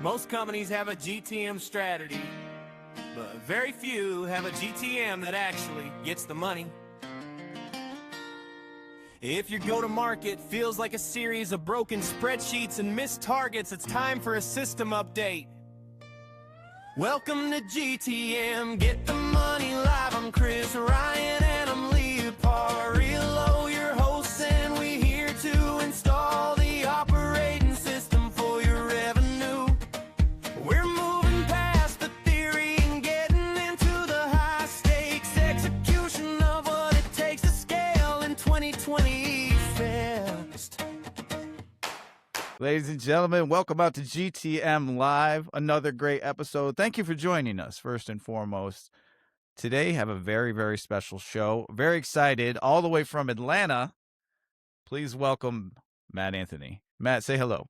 Most companies have a GTM strategy, but very few have a GTM that actually gets the money. If your go-to-market feels like a series of broken spreadsheets and missed targets, it's time for a system update. Welcome to GTM, get the money live. I'm Chris Ryan and I'm Lee Parillo, your hosts, and we're here to install the operating system for your revenue. We're moving past the theory and getting into the high-stakes execution of what it takes to scale in 2020 fast. Ladies and gentlemen, welcome out to GTM Live, another great episode. Thank you for joining us, first and foremost. Today, have a very, very special show. Very excited, all the way from Atlanta. Please welcome Matt Anthony. Matt, say hello.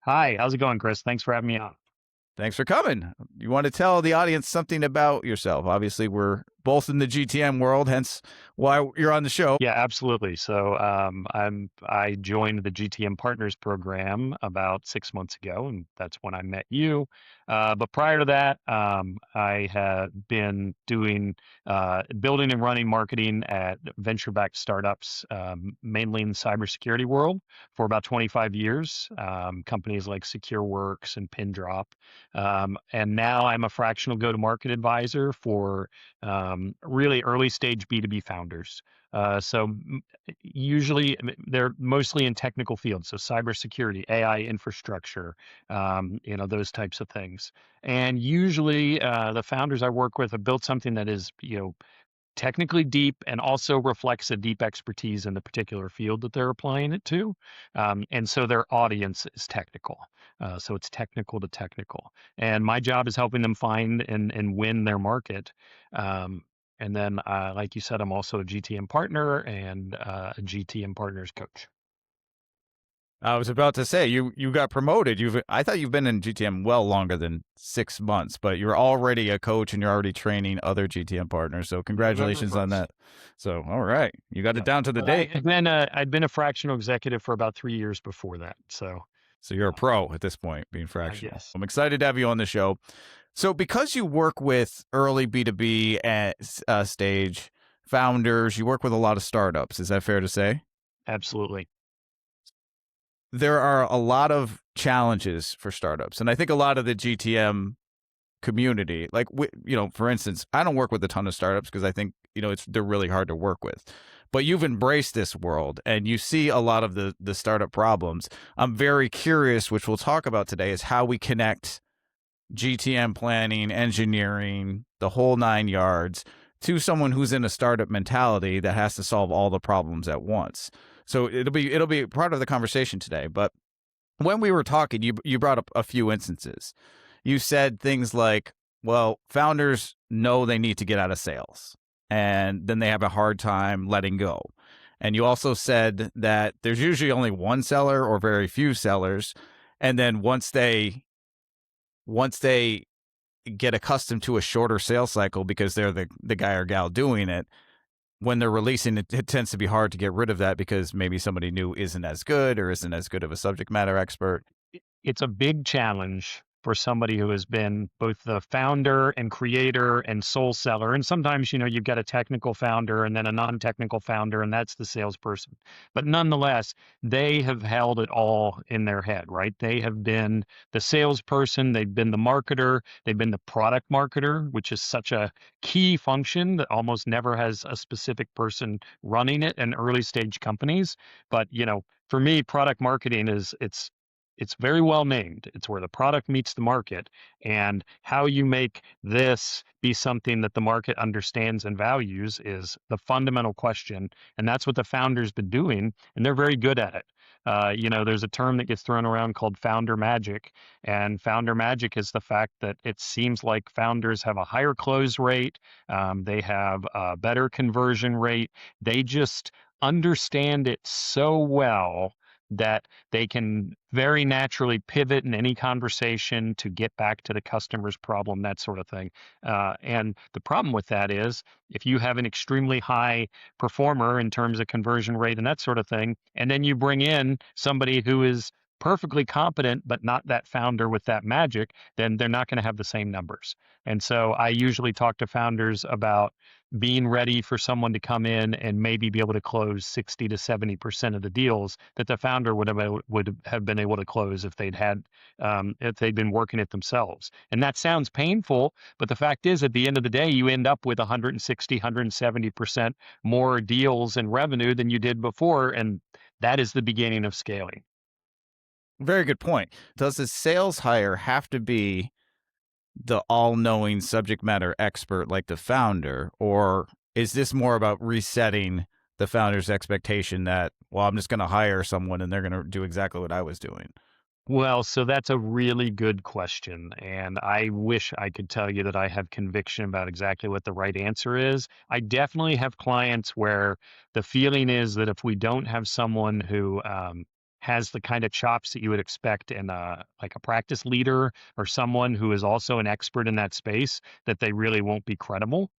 Hi, how's it going, Chris? Thanks for having me on. Thanks for coming. You want to tell the audience something about yourself? Obviously, we're both in the GTM world, hence why you're on the show. Yeah, absolutely. So I joined the GTM Partners program about 6 months ago, and that's when I met you. But prior to that, I had been doing building and running marketing at venture-backed startups, mainly in the cybersecurity world, for about 25 years. Companies like SecureWorks and PinDrop. And now I'm a fractional go-to-market advisor for really early stage B2B founders. Usually they're mostly in technical fields, so cybersecurity, AI infrastructure, those types of things. And usually the founders I work with have built something that is, technically deep and also reflects a deep expertise in the particular field that they're applying it to. And so their audience is technical. So it's technical to technical. And my job is helping them find and win their market. And then, like you said, I'm also a GTM partner and a GTM partners coach. I was about to say, you got promoted. I thought you've been in GTM well longer than 6 months, but you're already a coach and you're already training other GTM partners. So congratulations on that. So, all right. You got it down to the date. I'd been a fractional executive for about 3 years before that. So you're a pro at this point, being fractional. Yes. I'm excited to have you on the show. So because you work with early B2B at stage founders, you work with a lot of startups. Is that fair to say? Absolutely. There are a lot of challenges for startups. And I think a lot of the GTM community, like, for instance, I don't work with a ton of startups because I think, they're really hard to work with. But you've embraced this world and you see a lot of the startup problems. I'm very curious, which we'll talk about today, is how we connect GTM planning, engineering, the whole 9 yards to someone who's in a startup mentality that has to solve all the problems at once. So it'll be part of the conversation today. But when we were talking, you brought up a few instances. You said things like, well, founders know they need to get out of sales, and then they have a hard time letting go. And you also said that there's usually only one seller or very few sellers. And then once they get accustomed to a shorter sales cycle because they're the guy or gal doing it, when they're releasing it, it tends to be hard to get rid of that because maybe somebody new isn't as good or isn't as good of a subject matter expert. It's a big challenge for somebody who has been both the founder and creator and soul seller. And sometimes, you've got a technical founder and then a non-technical founder, and that's the salesperson. But nonetheless, they have held it all in their head, right? They have been the salesperson, they've been the marketer, they've been the product marketer, which is such a key function that almost never has a specific person running it in early stage companies. But, for me, product marketing it's very well named. It's where the product meets the market, and how you make this be something that the market understands and values is the fundamental question. And that's what the founder's been doing, and they're very good at it. There's a term that gets thrown around called founder magic, and founder magic is the fact that it seems like founders have a higher close rate. They have a better conversion rate. They just understand it so well that they can very naturally pivot in any conversation to get back to the customer's problem, that sort of thing. And the problem with that is if you have an extremely high performer in terms of conversion rate and that sort of thing, and then you bring in somebody who is perfectly competent, but not that founder with that magic, then they're not going to have the same numbers. And so I usually talk to founders about being ready for someone to come in and maybe be able to close 60 to 70% of the deals that the founder would have been able to close if they'd been working it themselves. And that sounds painful, but the fact is, at the end of the day, you end up with 160, 170% more deals and revenue than you did before, and that is the beginning of scaling. Very good point. Does a sales hire have to be the all-knowing subject matter expert like the founder, or is this more about resetting the founder's expectation that, well, I'm just going to hire someone and they're going to do exactly what I was doing? Well, so that's a really good question. And I wish I could tell you that I have conviction about exactly what the right answer is. I definitely have clients where the feeling is that if we don't have someone who has the kind of chops that you would expect in like a practice leader or someone who is also an expert in that space, that they really won't be credible.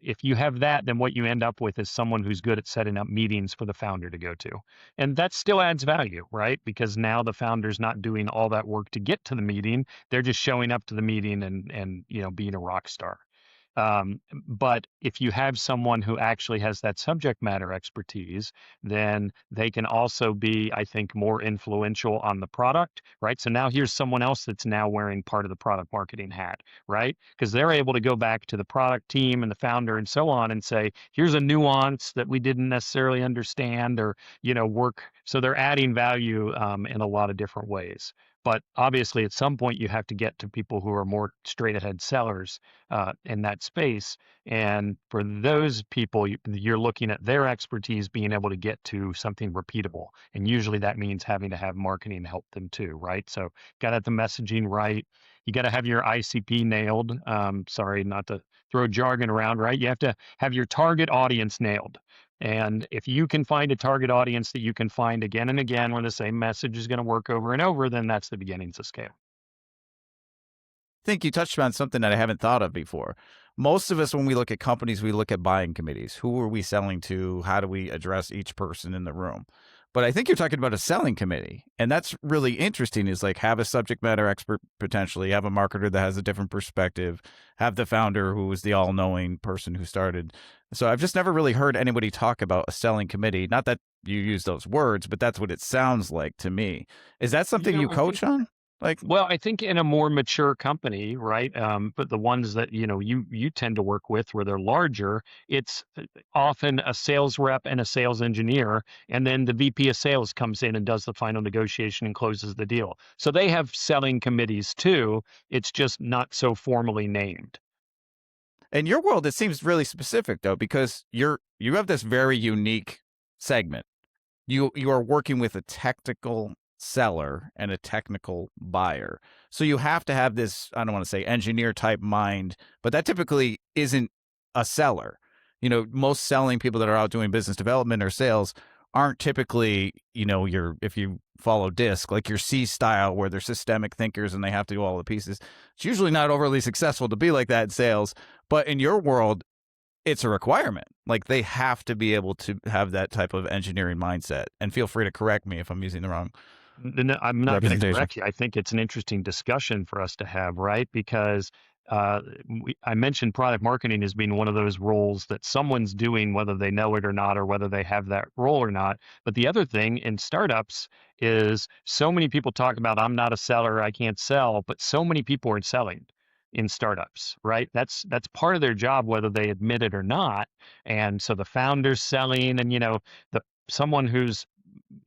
If you have that, then what you end up with is someone who's good at setting up meetings for the founder to go to. And that still adds value, right? Because now the founder's not doing all that work to get to the meeting. They're just showing up to the meeting and being a rock star. But if you have someone who actually has that subject matter expertise, then they can also be, I think, more influential on the product, right? So now here's someone else that's now wearing part of the product marketing hat, right? Because they're able to go back to the product team and the founder and so on and say, here's a nuance that we didn't necessarily understand or, work. So they're adding value in a lot of different ways. But obviously, at some point, you have to get to people who are more straight ahead sellers in that space. And for those people, you're looking at their expertise being able to get to something repeatable. And usually that means having to have marketing help them too, right? So got to have the messaging right. You got to have your ICP nailed. Sorry, not to throw jargon around, right? You have to have your target audience nailed. And if you can find a target audience that you can find again and again where the same message is going to work over and over, then that's the beginnings of scale. I think you touched on something that I haven't thought of before. Most of us, when we look at companies, we look at buying committees. Who are we selling to? How do we address each person in the room? But I think you're talking about a selling committee. And that's really interesting, is like have a subject matter expert, potentially have a marketer that has a different perspective, have the founder who is the all-knowing person who started. So I've just never really heard anybody talk about a selling committee. Not that you use those words, but that's what it sounds like to me. Is that something you I think coach on? Well, I think in a more mature company, right? But the ones that you tend to work with where they're larger, it's often a sales rep and a sales engineer, and then the VP of sales comes in and does the final negotiation and closes the deal. So they have selling committees too. It's just not so formally named. In your world, it seems really specific though, because you have this very unique segment. You are working with a technical seller and a technical buyer. So you have to have this, I don't want to say engineer type mind, but that typically isn't a seller. Most selling people that are out doing business development or sales aren't typically, if you follow DISC, like your C style where they're systemic thinkers and they have to do all the pieces. It's usually not overly successful to be like that in sales, but in your world, it's a requirement. Like they have to be able to have that type of engineering mindset. And feel free to correct me if I'm using the wrong No, I'm not going to representation. correct you. I think it's an interesting discussion for us to have, right? Because I mentioned product marketing as being one of those roles that someone's doing, whether they know it or not, or whether they have that role or not. But the other thing in startups is so many people talk about, I'm not a seller, I can't sell, but so many people are selling in startups, right? That's part of their job, whether they admit it or not. And so the founder's selling, and the someone who's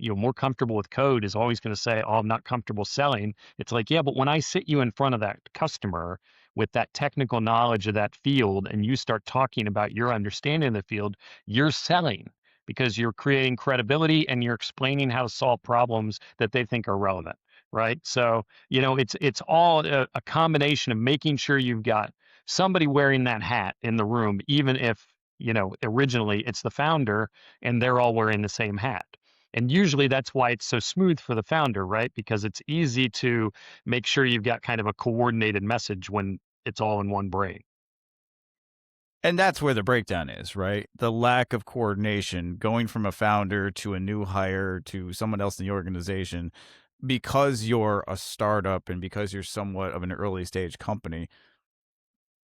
more comfortable with code is always going to say, oh, I'm not comfortable selling. It's like, yeah, but when I sit you in front of that customer with that technical knowledge of that field and you start talking about your understanding of the field, you're selling because you're creating credibility and you're explaining how to solve problems that they think are relevant, right? So it's all a combination of making sure you've got somebody wearing that hat in the room, even if originally it's the founder and they're all wearing the same hat. And usually that's why it's so smooth for the founder, right? Because it's easy to make sure you've got kind of a coordinated message when it's all in one brain. And that's where the breakdown is, right? The lack of coordination, going from a founder to a new hire to someone else in the organization, because you're a startup and because you're somewhat of an early stage company,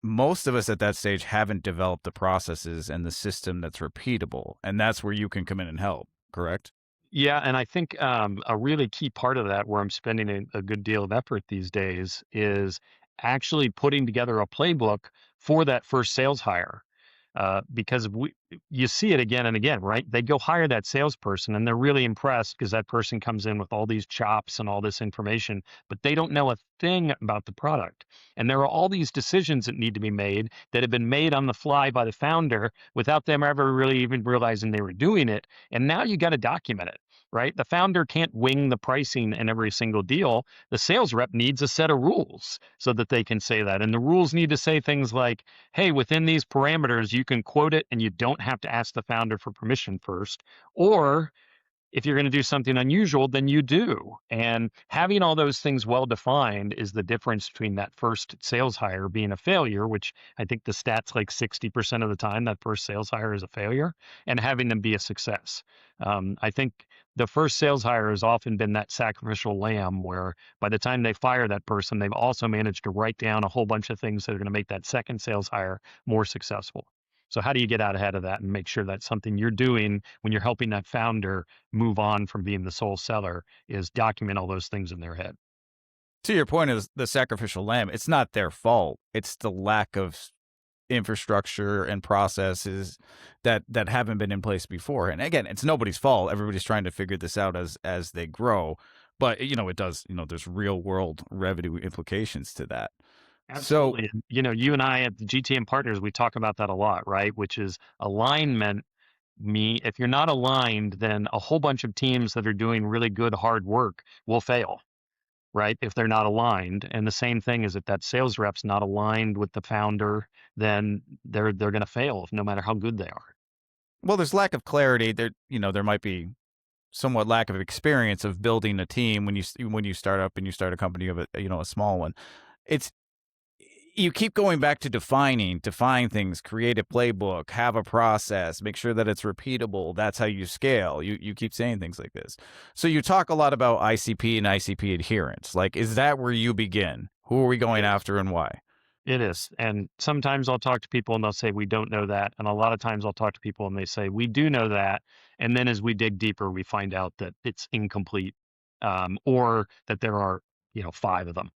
most of us at that stage haven't developed the processes and the system that's repeatable. And that's where you can come in and help, correct? Yeah, and I think a really key part of that, where I'm spending a good deal of effort these days, is actually putting together a playbook for that first sales hire. Because you see it again and again, right? They go hire that salesperson and they're really impressed because that person comes in with all these chops and all this information, but they don't know a thing about the product. And there are all these decisions that need to be made that have been made on the fly by the founder without them ever really even realizing they were doing it. And now you got to document it. Right? The founder can't wing the pricing in every single deal. The sales rep needs a set of rules so that they can say that. And the rules need to say things like, hey, within these parameters, you can quote it and you don't have to ask the founder for permission first. Or if you're going to do something unusual, then you do. And having all those things well defined is the difference between that first sales hire being a failure, which I think the stats like 60% of the time that first sales hire is a failure, and having them be a success. I think the first sales hire has often been that sacrificial lamb where by the time they fire that person, they've also managed to write down a whole bunch of things that are going to make that second sales hire more successful. So how do you get out ahead of that and make sure that's something you're doing when you're helping that founder move on from being the sole seller, is document all those things in their head? To your point of the sacrificial lamb, it's not their fault. It's the lack of infrastructure and processes that haven't been in place before. And again, it's nobody's fault. Everybody's trying to figure this out as they grow. But it does, there's real world revenue implications to that. So Absolutely. And, you and I at the GTM Partners, we talk about that a lot, right? Which is alignment. If you're not aligned, then a whole bunch of teams that are doing really good, hard work will fail, right? If they're not aligned. And the same thing is if that sales rep's not aligned with the founder, then they're going to fail no matter how good they are. well, there's lack of clarity. There might be somewhat lack of experience of building a team when you start up and you start a company of a small one. It's you keep going back to define things, create a playbook, have a process, make sure that it's repeatable. That's how you scale. You keep saying things like this. So you talk a lot about ICP and ICP adherence. Like, is that where you begin? Who are we going after and why? It is. And sometimes I'll talk to people and they'll say, we don't know that. And a lot of times I'll talk to people and they say, we do know that. And then as we dig deeper, we find out that it's incomplete, or that there are, five of them.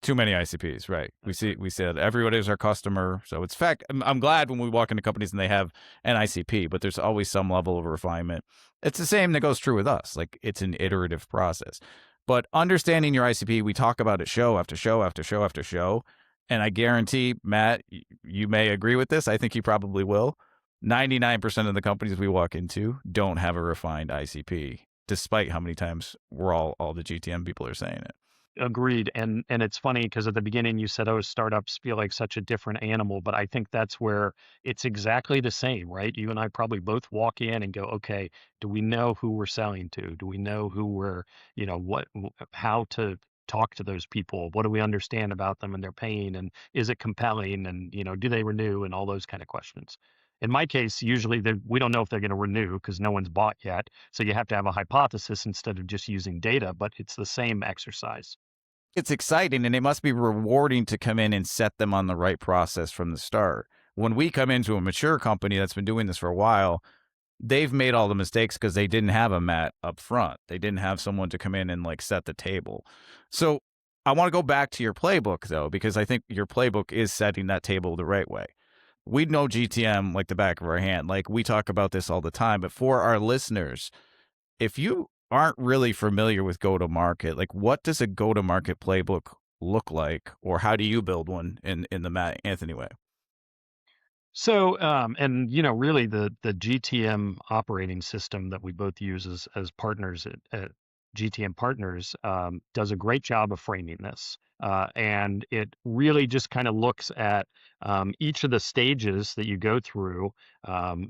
Too many ICPs, right? That's We see that everybody is our customer. So it's fact. I'm glad when we walk into companies and they have an ICP, but there's always some level of refinement. It's the same that goes true with us. Like, it's an iterative process. But understanding your ICP, we talk about it show after show after show after show. And I guarantee, Matt, you may agree with this. I think you probably will. 99% of the companies we walk into don't have a refined ICP, despite how many times all the GTM people are saying it. Agreed. And it's funny because at the beginning you said, oh, startups feel like such a different animal, but I think that's where it's exactly the same, right? You and I probably both walk in and go, okay, do we know who we're selling to? Do we know who we're, how to talk to those people? What do we understand about them and their pain? And is it compelling? And, do they renew? And all those kind of questions. In my case, usually we don't know if they're going to renew because no one's bought yet. So you have to have a hypothesis instead of just using data, but it's the same exercise. It's exciting, and it must be rewarding to come in and set them on the right process from the start. When we come into a mature company that's been doing this for a while, they've made all the mistakes because they didn't have a mat up front. They didn't have someone to come in and set the table. So I want to go back to your playbook though, because I think your playbook is setting that table the right way. We know GTM like the back of our hand. Like, we talk about this all the time, but for our listeners, if you aren't really familiar with go-to-market, like, what does a go-to-market playbook look like, or how do you build one in the Matt Anthony way? So, and really the GTM operating system that we both use as partners at GTM Partners does a great job of framing this. And it really just kind of looks at each of the stages that you go through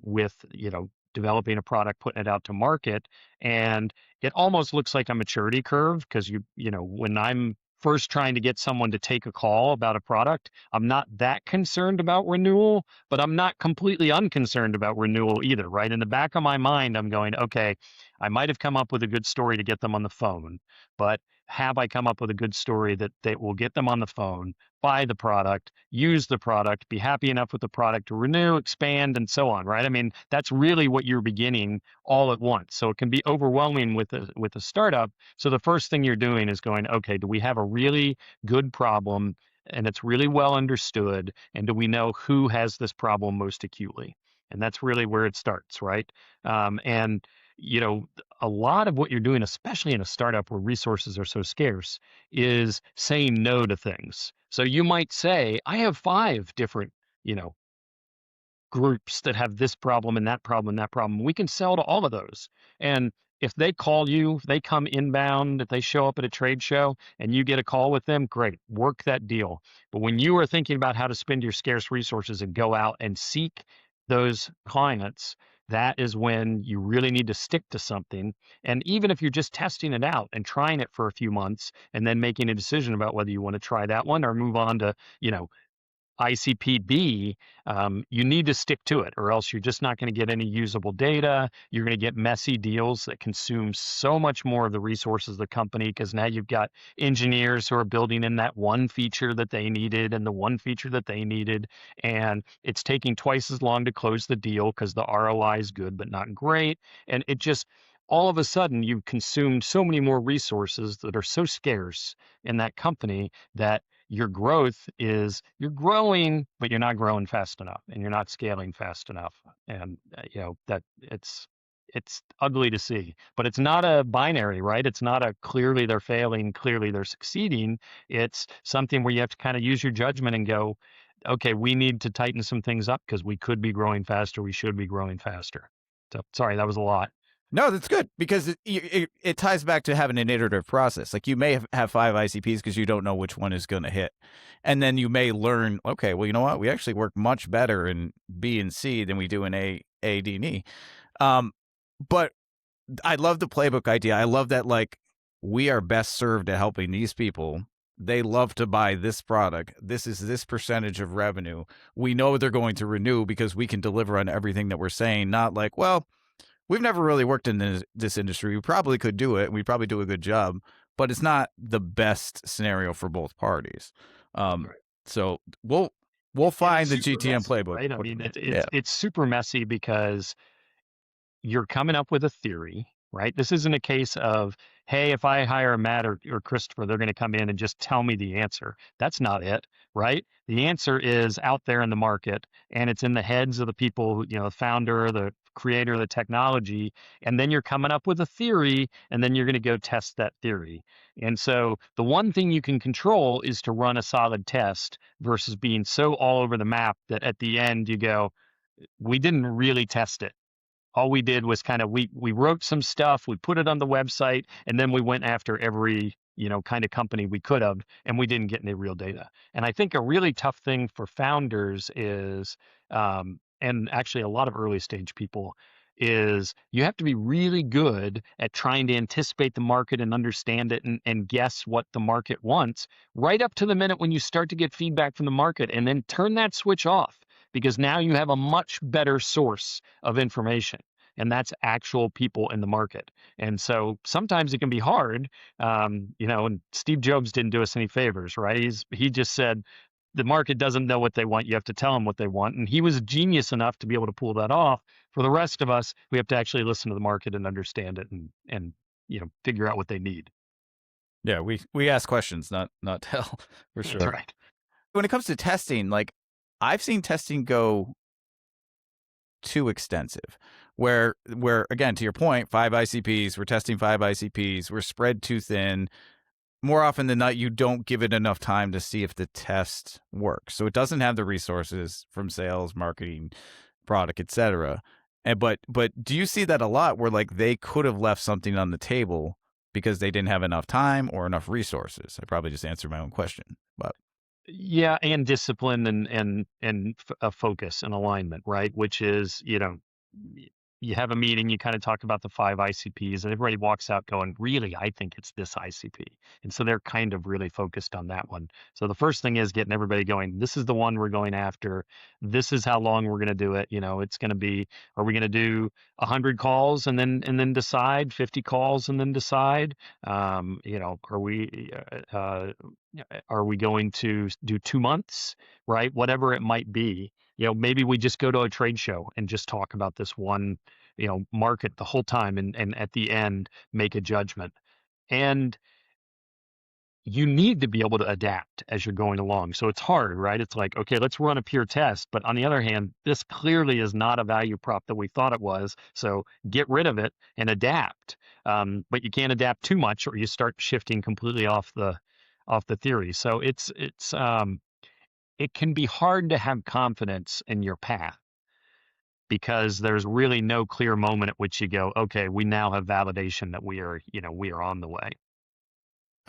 with, developing a product, putting it out to market. And it almost looks like a maturity curve because when I'm first trying to get someone to take a call about a product, I'm not that concerned about renewal, but I'm not completely unconcerned about renewal either, right? In the back of my mind, I'm going, okay, I might have come up with a good story to get them on the phone, but have I come up with a good story that will get them on the phone, buy the product, use the product, be happy enough with the product to renew, expand, and so on, right? I mean, that's really what you're beginning all at once. So it can be overwhelming with a startup. So the first thing you're doing is going, okay, do we have a really good problem and it's really well understood? And do we know who has this problem most acutely? And that's really where it starts, right? And you know, a lot of what you're doing, especially in a startup where resources are so scarce, is saying no to things. So you might say, I have 5 different, you know, groups that have this problem and that problem and that problem. We can sell to all of those. And if they call you, if they come inbound, if they show up at a trade show and you get a call with them, great, work that deal. But when you are thinking about how to spend your scarce resources and go out and seek those clients, that is when you really need to stick to something. And even if you're just testing it out and trying it for a few months and then making a decision about whether you want to try that one or move on to, you know, ICP-B, you need to stick to it, or else you're just not going to get any usable data. You're going to get messy deals that consume so much more of the resources of the company because now you've got engineers who are building in that one feature that they needed and the one feature that they needed. And it's taking twice as long to close the deal because the ROI is good, but not great. And it just, all of a sudden, you've consumed so many more resources that are so scarce in that company that your growth is you're growing, but you're not growing fast enough and you're not scaling fast enough. And you know, that it's ugly to see, but it's not a binary, right? It's not a clearly they're failing, clearly they're succeeding. It's something where you have to kind of use your judgment and go, okay, we need to tighten some things up because we could be growing faster. We should be growing faster. So sorry, that was a lot. No, that's good because it ties back to having an iterative process. Like you may have 5 ICPs because you don't know which one is going to hit. And then you may learn, okay, well, you know what? We actually work much better in B and C than we do in A, D, and E. But I love the playbook idea. I love that, like, we are best served at helping these people. They love to buy this product. This is this percentage of revenue. We know they're going to renew because we can deliver on everything that we're saying, not like, well, we've never really worked in this industry. We probably could do it, and we probably do a good job, but it's not the best scenario for both parties. Right. So we'll find the super GTM messy, playbook. right? I mean, Yeah. it's super messy because you're coming up with a theory, right? This isn't a case of, hey, if I hire Matt or Christopher, they're going to come in and just tell me the answer. That's not it, right? The answer is out there in the market, and it's in the heads of the people, you know, the founder, the creator of the technology, and then you're coming up with a theory, and then you're going to go test that theory. And so the one thing you can control is to run a solid test versus being so all over the map that at the end you go, we didn't really test it. All we did was kind of we wrote some stuff, we put it on the website, and then we went after every, you know, kind of company we could have, and we didn't get any real data. And I think a really tough thing for founders is, and actually a lot of early stage people, is you have to be really good at trying to anticipate the market and understand it and guess what the market wants right up to the minute when you start to get feedback from the market, and then turn that switch off because now you have a much better source of information, and that's actual people in the market. And so sometimes it can be hard, you know, and Steve Jobs didn't do us any favors, right? He just said, the market doesn't know what they want. You have to tell them what they want. And he was genius enough to be able to pull that off. For the rest of us, we have to actually listen to the market and understand it and you know, figure out what they need. Yeah, we ask questions, not tell, for sure. That's right. When it comes to testing, like, I've seen testing go too extensive, where again, to your point, 5 ICPs, we're testing 5 ICPs, we're spread too thin. More often than not, you don't give it enough time to see if the test works. So it doesn't have the resources from sales, marketing, product, etc. And but do you see that a lot where, like, they could have left something on the table because they didn't have enough time or enough resources? I probably just answered my own question, but Yeah, and discipline and a focus and alignment, right? Which is, you know, you have a meeting, you kind of talk about the 5 ICPs, and everybody walks out going, really, I think it's this ICP. And so they're kind of really focused on that one. So the first thing is getting everybody going, this is the one we're going after. This is how long we're going to do it. It's going to be, are we going to do 100 calls and then decide, 50 calls and then decide? Are we going to do 2 months, right? Whatever it might be. Maybe we just go to a trade show and just talk about this one, market the whole time, and at the end make a judgment. And you need to be able to adapt as you're going along. So it's hard, right? It's like, okay, let's run a pure test. But on the other hand, this clearly is not a value prop that we thought it was. So get rid of it and adapt. But you can't adapt too much, or you start shifting completely off the theory. So it can be hard to have confidence in your path, because there's really no clear moment at which you go, okay, we now have validation that we are on the way.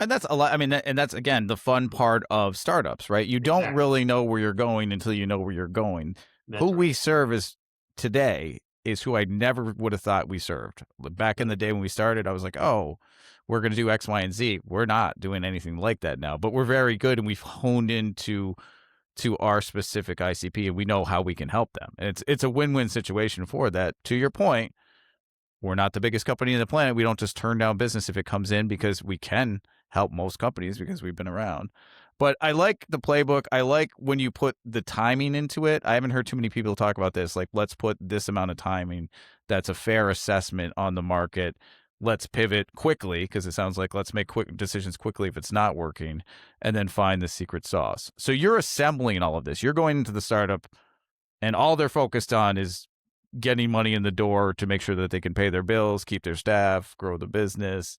And that's a lot. I mean, and that's, again, the fun part of startups, right? You don't Exactly. really know where you're going until you know where you're going. That's Who right. we serve is today is who I never would have thought we served. Back in the day when we started, I was like, oh, we're going to do X, Y, and Z. We're not doing anything like that now, but we're very good, and we've honed into our specific ICP, and we know how we can help them. And it's a win-win situation for that. To your point, we're not the biggest company on the planet. We don't just turn down business if it comes in, because we can help most companies because we've been around. But I like the playbook. I like when you put the timing into it. I haven't heard too many people talk about this. Like, let's put this amount of timing. That's a fair assessment on the market. Let's pivot quickly, because it sounds like let's make quick decisions quickly if it's not working, and then find the secret sauce. So you're assembling all of this. You're going into the startup, and all they're focused on is getting money in the door to make sure that they can pay their bills, keep their staff, grow the business.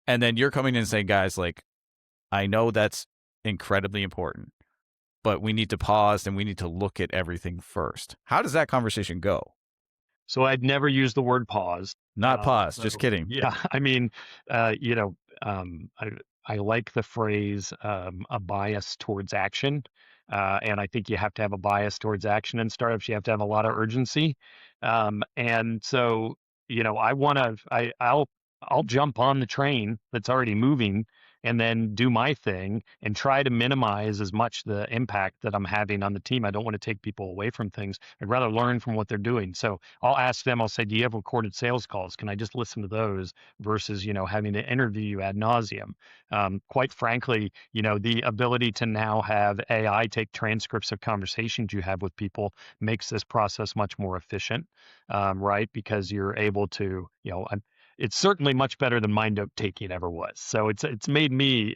And then you're coming in and saying, guys, like, I know that's incredibly important, but we need to pause and we need to look at everything first. How does that conversation go? So I'd never use the word pause. Not pause, just So kidding. yeah, I mean, uh, you know, I like the phrase, a bias towards action. And I think you have to have a bias towards action in startups. You have to have a lot of urgency. And so, I'll jump on the train that's already moving and then do my thing and try to minimize as much the impact that I'm having on the team. I don't want to take people away from things. I'd rather learn from what they're doing. So I'll ask them, I'll say, do you have recorded sales calls? Can I just listen to those versus, having to interview you ad nauseum? Quite frankly, the ability to now have AI take transcripts of conversations you have with people makes this process much more efficient, right? Because you're able to, it's certainly much better than my note taking ever was. So it's made me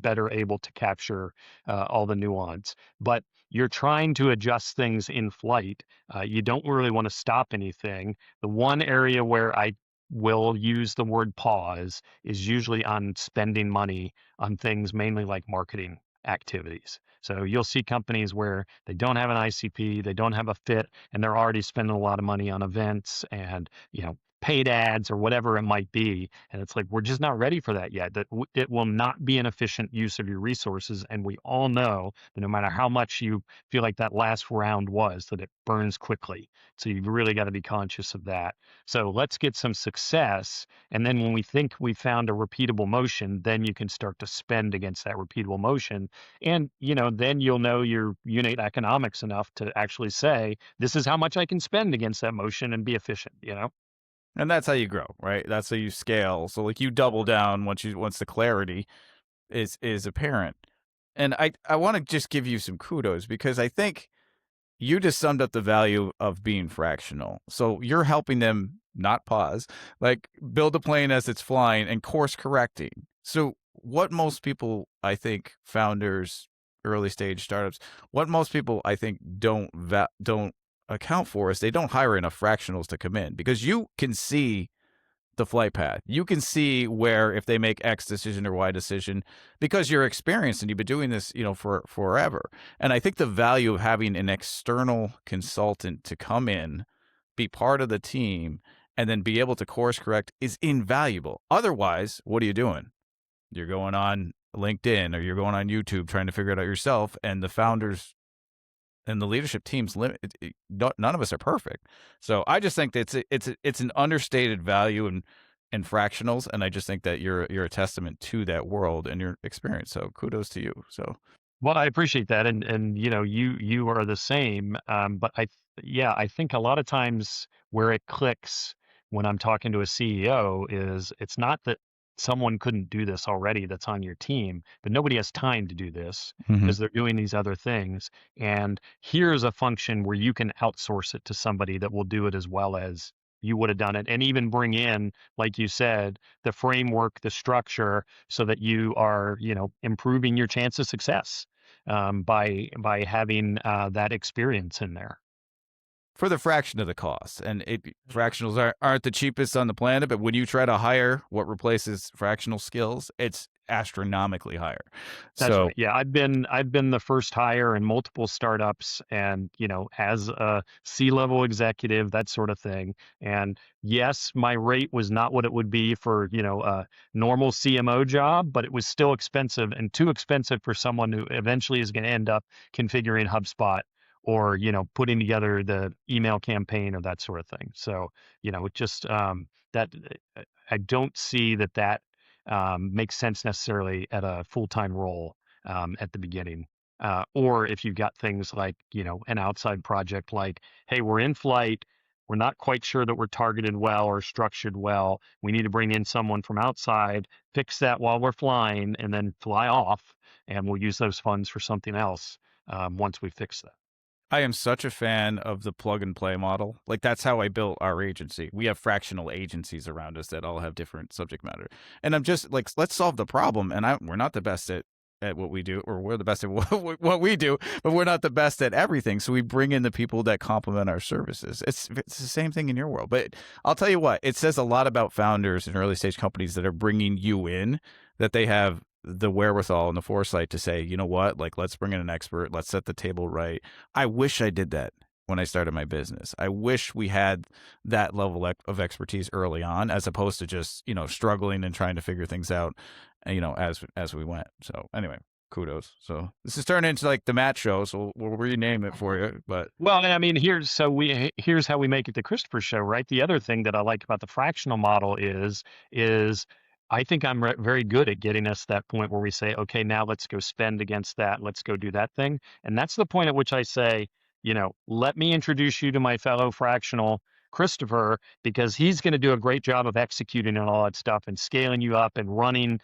better able to capture all the nuance. But you're trying to adjust things in flight. You don't really want to stop anything. The one area where I will use the word pause is usually on spending money on things mainly like marketing activities. So you'll see companies where they don't have an ICP, they don't have a fit, and they're already spending a lot of money on events and, paid ads or whatever it might be. And it's like, we're just not ready for that yet. It will not be an efficient use of your resources. And we all know that no matter how much you feel like that last round was, that it burns quickly. So you've really got to be conscious of that. So let's get some success. And then when we think we found a repeatable motion, then you can start to spend against that repeatable motion. And, then you'll know your unit economics enough to actually say, this is how much I can spend against that motion and be efficient. And that's how you grow, right? That's how you scale. So like you double down once the clarity is apparent. And I want to just give you some kudos, because I think you just summed up the value of being fractional. So you're helping them not pause, like build a plane as it's flying and course correcting. So what most people, I think, founders, early stage startups, what most people, I think, don't account for is they don't hire enough fractionals to come in, because you can see the flight path. You can see where, if they make X decision or Y decision, because you're experienced and you've been doing this, for forever. And I think the value of having an external consultant to come in, be part of the team, and then be able to course correct is invaluable. Otherwise, what are you doing? You're going on LinkedIn or you're going on YouTube trying to figure it out yourself, and the founders and the leadership team's limit. None of us are perfect. So I just think that it's an understated value in fractionals, and I just think that you're a testament to that world and your experience. So kudos to you. So Well, I appreciate that, and you are the same. But yeah, I think a lot of times where it clicks when I'm talking to a CEO is it's not that someone couldn't do this already that's on your team, but nobody has time to do this Mhm. because they're doing these other things. And here's a function where you can outsource it to somebody that will do it as well as you would have done it, and even bring in, like you said, the framework, the structure, so that you are, improving your chance of success by having that experience in there. For the fraction of the cost, and fractionals aren't the cheapest on the planet, but when you try to hire what replaces fractional skills, it's astronomically higher. That's So right. Yeah, I've been the first hire in multiple startups, and as a C-level executive, that sort of thing. And yes, my rate was not what it would be for a normal CMO job, but it was still expensive, and too expensive for someone who eventually is going to end up configuring HubSpot or putting together the email campaign or that sort of thing. So it just that I don't see that makes sense necessarily at a full-time role at the beginning. Or if you've got things like, an outside project like, hey, we're in flight, we're not quite sure that we're targeted well or structured well. We need to bring in someone from outside, fix that while we're flying, and then fly off, and we'll use those funds for something else once we fix that. I am such a fan of the plug and play model. Like that's how I built our agency. We have fractional agencies around us that all have different subject matter. And I'm just like, let's solve the problem. And we're not the best at what we do, or we're the best at what we do, but we're not the best at everything. So we bring in the people that complement our services. It's the same thing in your world. But I'll tell you what, it says a lot about founders and early stage companies that are bringing you in, that they have the wherewithal and the foresight to say, you know what, like let's bring in an expert, let's set the table right. I wish I did that when I started my business. I wish we had that level of expertise early on, as opposed to just, struggling and trying to figure things out, as we went. So anyway, kudos. So this is turning into like the Matt show, so we'll rename it for you. But Well, I mean, here's how we make it the Christopher show, right? The other thing that I like about the fractional model is I think I'm very good at getting us to that point where we say, okay, now let's go spend against that, let's go do that thing, and that's the point at which I say, let me introduce you to my fellow fractional Christopher, because he's going to do a great job of executing on all that stuff and scaling you up and running,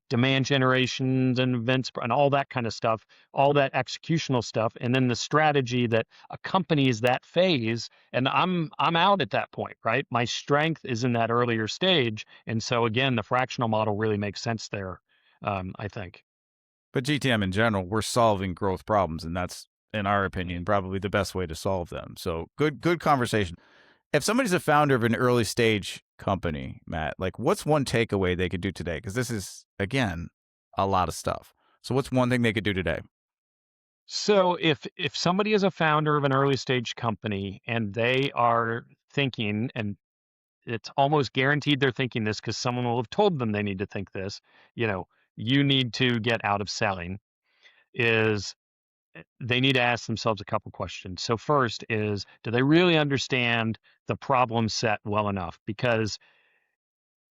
demand generations and events and all that kind of stuff, all that executional stuff, and then the strategy that accompanies that phase. And I'm out at that point, right? My strength is in that earlier stage, and so again, the fractional model really makes sense there. I think. GTM in general, we're solving growth problems, and that's, in our opinion, probably the best way to solve them. So good conversation. If somebody's a founder of an early stage company, Matt, like what's one takeaway they could do today? Because this is, again, a lot of stuff. So what's one thing they could do today? So if somebody is a founder of an early stage company and they are thinking, and it's almost guaranteed they're thinking this because someone will have told them they need to think this, you know, you need to get out of selling, is they need to ask themselves a couple questions. So first is, do they really understand the problem set well enough? Because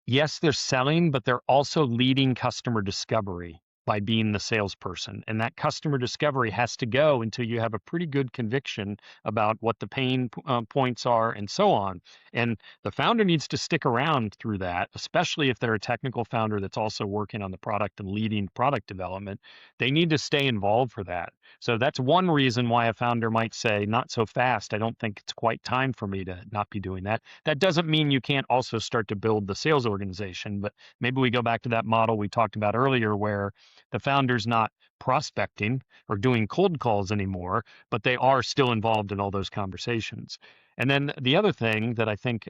yes, they're selling, but they're also leading customer discovery by being the salesperson. And that customer discovery has to go until you have a pretty good conviction about what the pain points are and so on. And the founder needs to stick around through that, especially if they're a technical founder that's also working on the product and leading product development. They need to stay involved for that. So that's one reason why a founder might say, not so fast. I don't think it's quite time for me to not be doing that. That doesn't mean you can't also start to build the sales organization, but maybe we go back to that model we talked about earlier where the founder's not prospecting or doing cold calls anymore, but they are still involved in all those conversations. And then the other thing that I think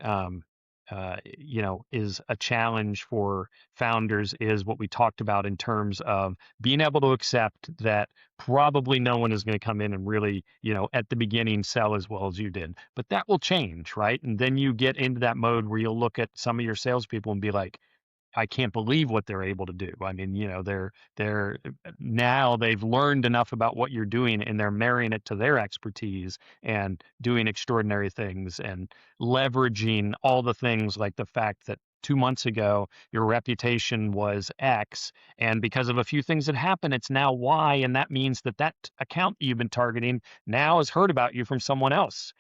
is a challenge for founders is what we talked about in terms of being able to accept that probably no one is going to come in and really, at the beginning sell as well as you did. But that will change, right? And then you get into that mode where you'll look at some of your salespeople and be like, I can't believe what they're able to do. I mean, they're now they've learned enough about what you're doing and they're marrying it to their expertise and doing extraordinary things and leveraging all the things like the fact that 2 months ago your reputation was X, and because of a few things that happened, it's now Y, and that means that that account you've been targeting now has heard about you from someone else.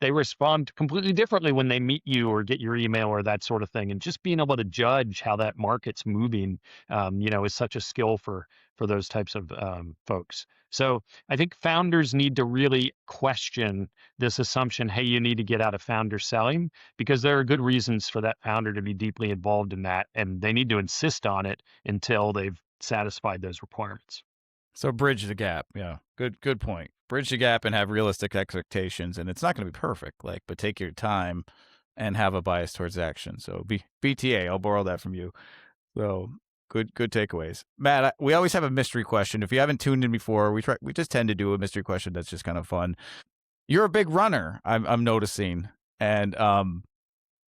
They respond completely differently when they meet you or get your email or that sort of thing. And just being able to judge how that market's moving, is such a skill for those types of folks. So I think founders need to really question this assumption, hey, you need to get out of founder selling, because there are good reasons for that founder to be deeply involved in that, and they need to insist on it until they've satisfied those requirements. So bridge the gap. Yeah. Good point. Bridge the gap and have realistic expectations. And it's not going to be perfect, but take your time and have a bias towards action. So BTA, I'll borrow that from you. So good takeaways. Matt, we always have a mystery question. If you haven't tuned in before, we just tend to do a mystery question that's just kind of fun. You're a big runner, I'm noticing. And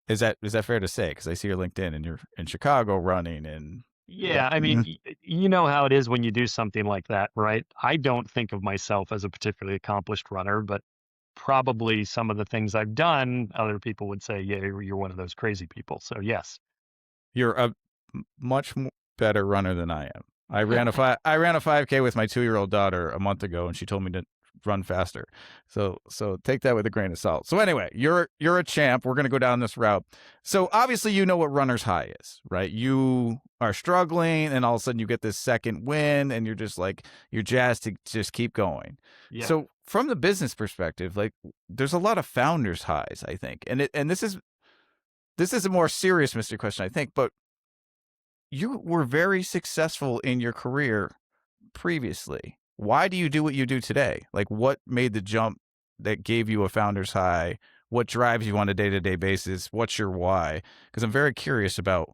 is that fair to say? Because I see your LinkedIn and you're in Chicago running and Yeah, I mean, you know how it is when you do something like that, right? I don't think of myself as a particularly accomplished runner, but probably some of the things I've done, other people would say, yeah, you're one of those crazy people. So yes. you're a much better runner than I am. I ran a 5K with my 2-year-old daughter a month ago, and she told me to run faster. So take that with a grain of salt. So anyway, you're a champ. We're going to go down this route. So obviously you know what runner's high is, right? You are struggling and all of a sudden you get this second win and you're just you're jazzed to just keep going. Yeah. So from the business perspective, there's a lot of founders highs, I think. And this is a more serious mystery question, I think, but you were very successful in your career previously. Why do you do what you do today? What made the jump that gave you a founder's high? What drives you on a day-to-day basis? What's your why? Because I'm very curious about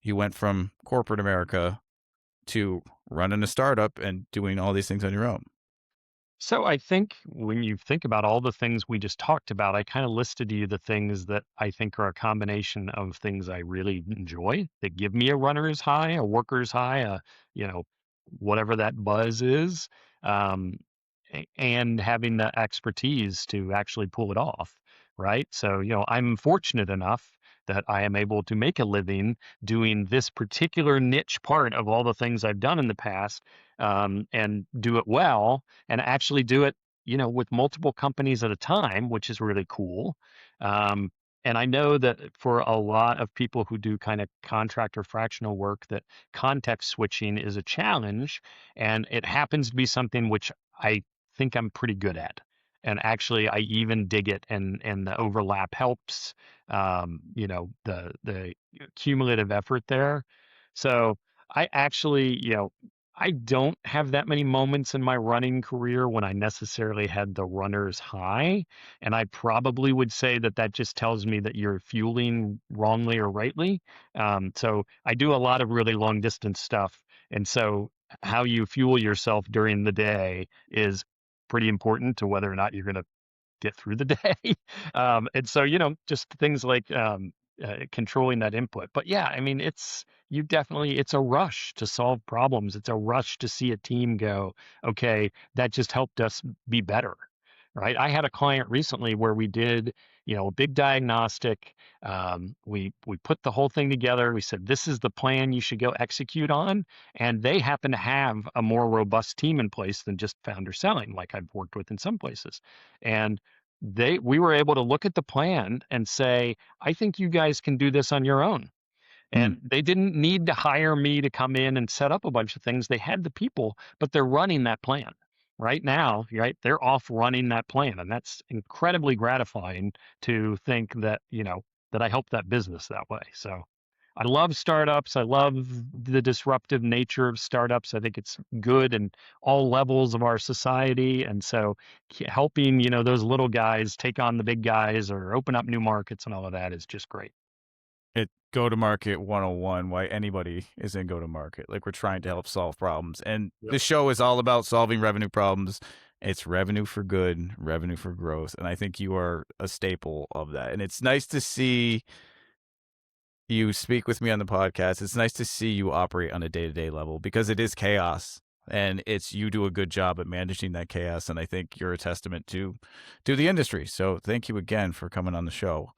you went from corporate America to running a startup and doing all these things on your own. So I think when you think about all the things we just talked about, I kind of listed to you the things that I think are a combination of things I really enjoy that give me a runner's high, a worker's high, you know, whatever that buzz is, um, and having the expertise to actually pull it off, right? So, I'm fortunate enough that I am able to make a living doing this particular niche part of all the things I've done in the past, and do it well and actually do it, with multiple companies at a time, which is really cool. Um, and I know that for a lot of people who do kind of contract or fractional work, that context switching is a challenge, and it happens to be something which I think I'm pretty good at. And actually, I even dig it, and the overlap helps. The cumulative effort there. So I actually, I don't have that many moments in my running career when I necessarily had the runner's high. And I probably would say that that just tells me that you're fueling wrongly or rightly. So I do a lot of really long distance stuff. And so how you fuel yourself during the day is pretty important to whether or not you're going to get through the day. And so, just things like controlling that input. But yeah, I mean, it's a rush to solve problems. It's a rush to see a team go, okay, that just helped us be better. Right. I had a client recently where we did, a big diagnostic. We put the whole thing together. We said, this is the plan you should go execute on. And they happen to have a more robust team in place than just founder selling, like I've worked with in some places. And we were able to look at the plan and say, I think you guys can do this on your own. And they didn't need to hire me to come in and set up a bunch of things. They had the people, but they're running that plan right now, right? They're off running that plan. And that's incredibly gratifying to think that, that I helped that business that way. So I love startups. I love the disruptive nature of startups. I think it's good in all levels of our society. And so helping, those little guys take on the big guys or open up new markets and all of that is just great. It go-to-market 101, why anybody is in go-to-market. We're trying to help solve problems. And Yep. this show is all about solving revenue problems. It's revenue for good, revenue for growth. And I think you are a staple of that. And it's nice to see you speak with me on the podcast. It's nice to see you operate on a day-to-day level because it is chaos, and you do a good job at managing that chaos. And I think you're a testament to the industry. So thank you again for coming on the show.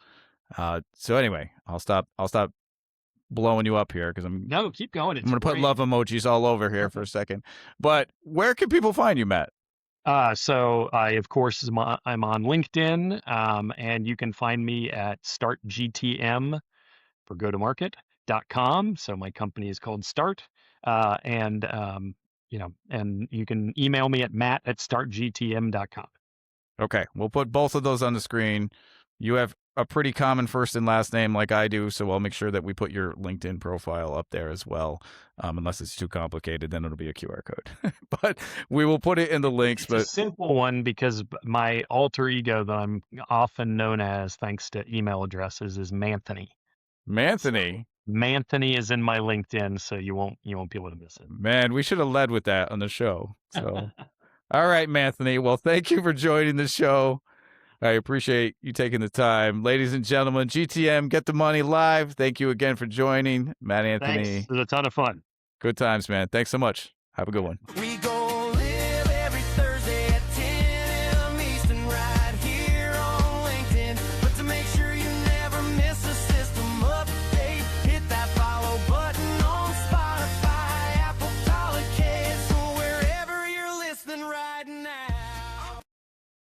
So anyway, I'll stop blowing you up here because No, keep going. I'm going to put love emojis all over here for a second. But where can people find you, Matt? So I, of course, I'm on LinkedIn, and you can find me at startgtm for go-to-market.com. So my company is called Start, and and you can email me at matt@startgtm.com. Okay, we'll put both of those on the screen. You have a pretty common first and last name like I do, so I'll make sure that we put your LinkedIn profile up there as well. Unless it's too complicated, then it'll be a QR code. But we will put it in the links. It's a simple one because my alter ego that I'm often known as, thanks to email addresses, is Manthony. Manthony. Manthony is in my LinkedIn, so you won't be able to miss it. Man, we should have led with that on the show. So, all right, Manthony. Well, thank you for joining the show. I appreciate you taking the time. Ladies and gentlemen, GTM Get the Money Live. Thank you again for joining. Matt Anthony. Thanks. It was a ton of fun. Good times, man. Thanks so much. Have a good one. We go